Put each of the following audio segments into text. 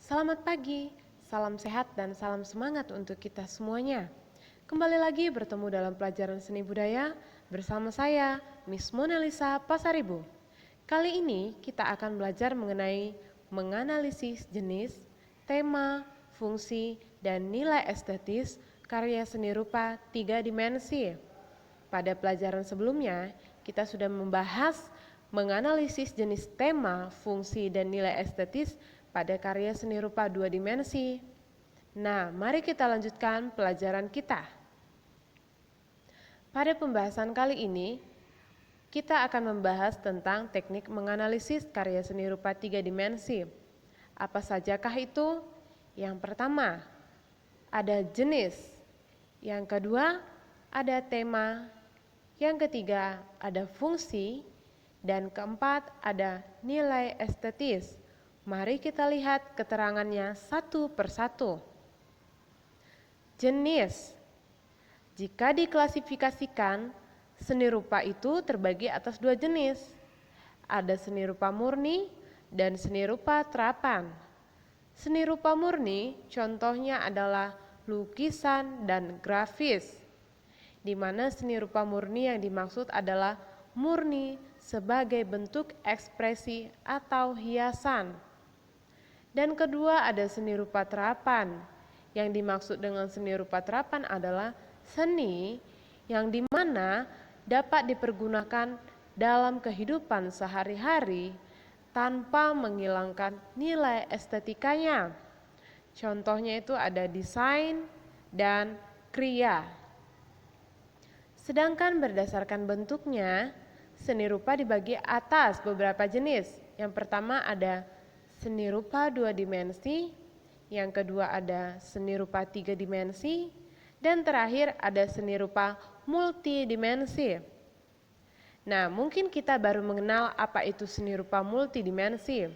Selamat pagi, salam sehat dan salam semangat untuk kita semuanya. Kembali lagi bertemu dalam pelajaran seni budaya bersama saya, Miss Mona Lisa Pasaribu. Kali ini kita akan belajar mengenai menganalisis jenis, tema, fungsi, dan nilai estetis karya seni rupa 3 dimensi. Pada pelajaran sebelumnya, kita sudah membahas menganalisis jenis tema, fungsi, dan nilai estetis pada karya seni rupa 2 dimensi. Nah, mari kita lanjutkan pelajaran kita. Pada pembahasan kali ini, kita akan membahas tentang teknik menganalisis karya seni rupa 3 dimensi. Apa sajakah itu? Yang pertama, ada jenis. Yang kedua, ada tema. Yang ketiga, ada fungsi. Dan keempat, ada nilai estetis. Mari kita lihat keterangannya satu persatu. Jenis. Jika diklasifikasikan, seni rupa itu terbagi atas 2 jenis. Ada seni rupa murni dan seni rupa terapan. Seni rupa murni contohnya adalah lukisan dan grafis, di mana seni rupa murni yang dimaksud adalah murni sebagai bentuk ekspresi atau hiasan. Dan kedua, ada seni rupa terapan. Yang dimaksud dengan seni rupa terapan adalah seni yang dimana dapat dipergunakan dalam kehidupan sehari-hari tanpa menghilangkan nilai estetikanya. Contohnya itu ada desain dan kriya. Sedangkan berdasarkan bentuknya, seni rupa dibagi atas beberapa jenis. Yang pertama ada seni rupa 2 dimensi, yang kedua ada seni rupa 3 dimensi, dan terakhir ada seni rupa multidimensi. Nah, mungkin kita baru mengenal apa itu seni rupa multidimensi.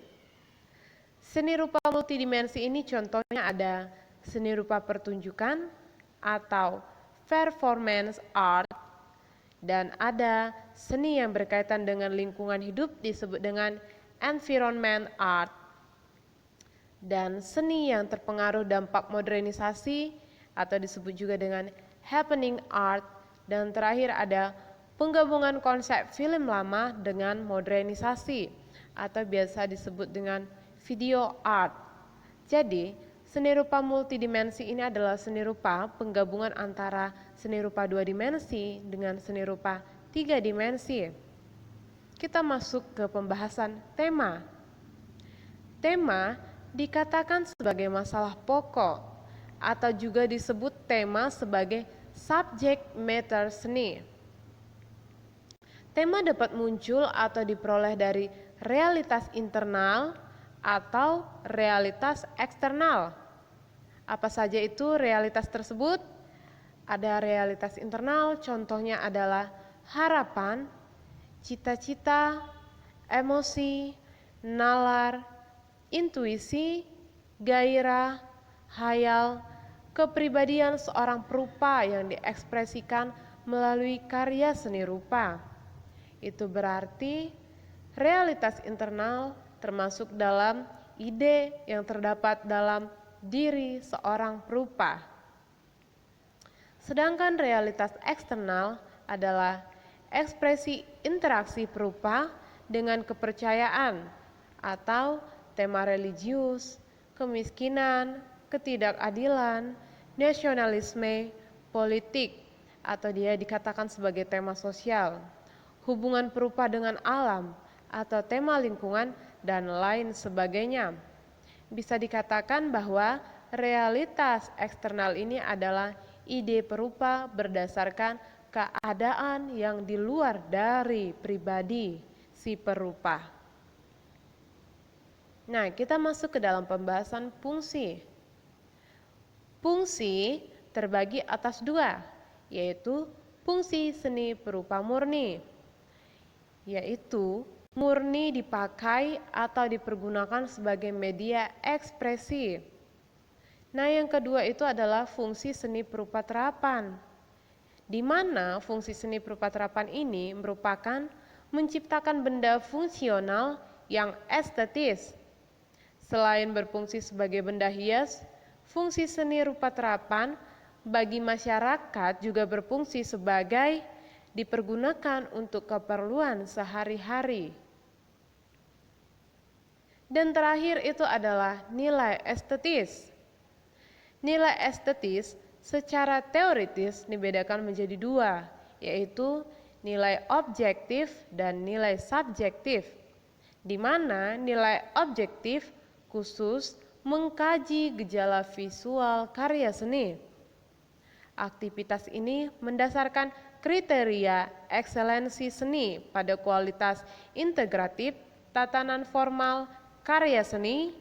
Seni rupa multidimensi ini contohnya ada seni rupa pertunjukan atau performance art, dan ada seni yang berkaitan dengan lingkungan hidup disebut dengan environment art, dan seni yang terpengaruh dampak modernisasi atau disebut juga dengan happening art, dan terakhir ada penggabungan konsep film lama dengan modernisasi atau biasa disebut dengan video art. Jadi, seni rupa multidimensi ini adalah seni rupa penggabungan antara seni rupa 2 dimensi dengan seni rupa 3 dimensi. Kita masuk ke pembahasan tema. Tema dikatakan sebagai masalah pokok atau juga disebut tema sebagai subject matter seni. Tema dapat muncul atau diperoleh dari realitas internal atau realitas eksternal. Apa saja itu realitas tersebut? Ada realitas internal, contohnya adalah harapan, cita-cita, emosi, nalar, intuisi, gairah, hayal, kepribadian seorang perupa yang diekspresikan melalui karya seni rupa. Itu berarti realitas internal termasuk dalam ide yang terdapat dalam diri seorang perupa. Sedangkan realitas eksternal adalah ekspresi interaksi perupa dengan kepercayaan atau tema religius, kemiskinan, ketidakadilan, nasionalisme, politik, atau dia dikatakan sebagai tema sosial, hubungan perupa dengan alam, atau tema lingkungan, dan lain sebagainya. Bisa dikatakan bahwa realitas eksternal ini adalah ide perupa berdasarkan keadaan yang di luar dari pribadi si perupa. Nah, kita masuk ke dalam pembahasan fungsi. Fungsi terbagi atas 2, yaitu fungsi seni perupa murni, yaitu murni dipakai atau dipergunakan sebagai media ekspresi. Nah, yang kedua itu adalah fungsi seni perupa terapan, di mana fungsi seni perupa terapan ini merupakan menciptakan benda fungsional yang estetis. Selain berfungsi sebagai benda hias, fungsi seni rupa terapan bagi masyarakat juga berfungsi sebagai dipergunakan untuk keperluan sehari-hari. Dan terakhir itu adalah nilai estetis. Nilai estetis secara teoritis dibedakan menjadi dua, yaitu nilai objektif dan nilai subjektif, di mana nilai objektif khusus mengkaji gejala visual karya seni. Aktivitas ini mendasarkan kriteria ekselensi seni pada kualitas integratif tatanan formal karya seni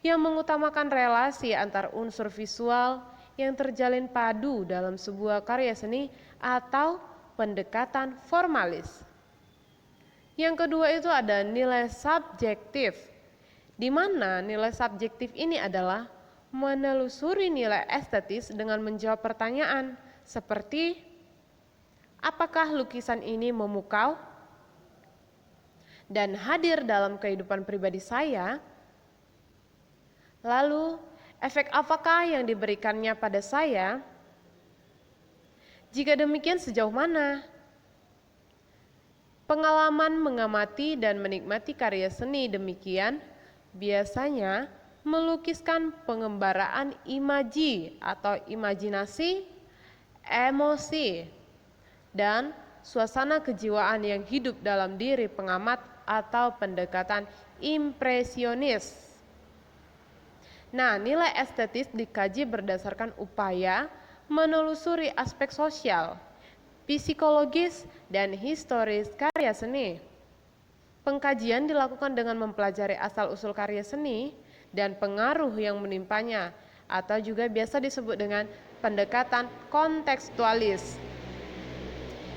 yang mengutamakan relasi antar unsur visual yang terjalin padu dalam sebuah karya seni atau pendekatan formalis. Yang kedua itu ada nilai subjektif, di mana nilai subjektif ini adalah menelusuri nilai estetis dengan menjawab pertanyaan seperti apakah lukisan ini memukau dan hadir dalam kehidupan pribadi saya. Lalu, efek apakah yang diberikannya pada saya? Jika demikian, sejauh mana? Pengalaman mengamati dan menikmati karya seni demikian biasanya melukiskan pengembaraan imaji atau imajinasi, emosi, dan suasana kejiwaan yang hidup dalam diri pengamat atau pendekatan impresionis. Nah, nilai estetis dikaji berdasarkan upaya menelusuri aspek sosial, psikologis, dan historis karya seni. Pengkajian dilakukan dengan mempelajari asal-usul karya seni dan pengaruh yang menimpanya, atau juga biasa disebut dengan pendekatan kontekstualis.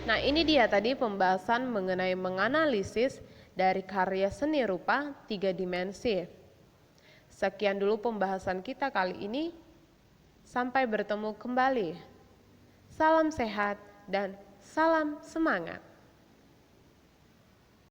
Nah, ini dia tadi pembahasan mengenai menganalisis dari karya seni rupa 3 dimensi. Sekian dulu pembahasan kita kali ini. Sampai bertemu kembali. Salam sehat dan salam semangat.